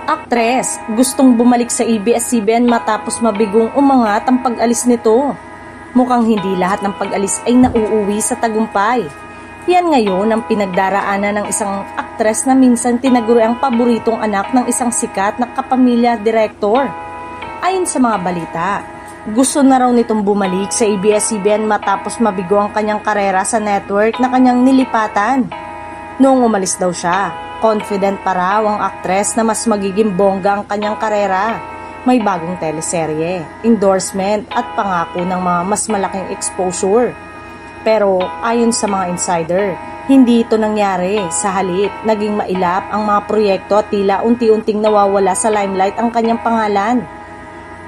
Aktres, gustong bumalik sa ABS-CBN matapos mabigong umangat ang pag-alis nito. Mukhang hindi lahat ng pag-alis ay nauuwi sa tagumpay. Yan ngayon ang pinagdaraanan ng isang aktres na minsan tinaguri ang paboritong anak ng isang sikat na kapamilya direktor. Ayon sa mga balita, gusto na raw nitong bumalik sa ABS-CBN matapos mabigo ang kanyang karera sa network na kanyang nilipatan. Noong umalis daw siya, confident pa raw ang aktres na mas magiging bongga ang kanyang karera. May bagong teleserye, endorsement at pangako ng mga mas malaking exposure. Pero ayon sa mga insider, hindi ito nangyari. Sa halip, naging mailap ang mga proyekto at tila unti-unting nawawala sa limelight ang kanyang pangalan.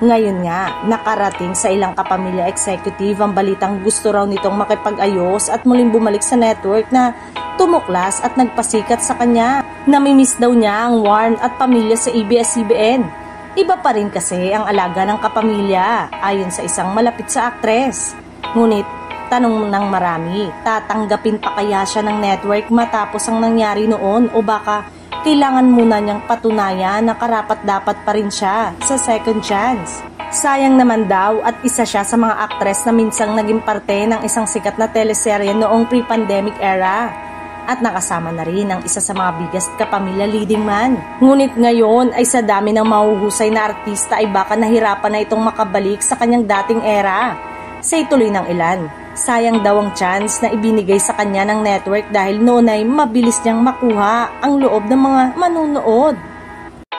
Ngayon nga, nakarating sa ilang kapamilya executive ang balitang gusto raw nitong makipag-ayos at muling bumalik sa network na tumuklas at nagpasikat sa kanya. Namimiss daw niya ang warm at pamilya sa ABS-CBN. Iba pa rin kasi ang alaga ng kapamilya, ayon sa isang malapit sa aktres. Ngunit, tanong ng marami, tatanggapin pa kaya siya ng network matapos ang nangyari noon o baka kailangan muna niyang patunayan na karapat-dapat pa rin siya sa second chance. Sayang naman daw at isa siya sa mga aktres na minsang naging parte ng isang sikat na teleserye noong pre-pandemic era. At nakasama na rin ang isa sa mga biggest kapamilya leading man. Ngunit ngayon ay sa dami ng mahuhusay na artista ay baka nahirapan na itong makabalik sa kanyang dating era. Sa ituloy ng ilan, sayang daw ang chance na ibinigay sa kanya ng network dahil noon ay mabilis niyang makuha ang loob ng mga manunood.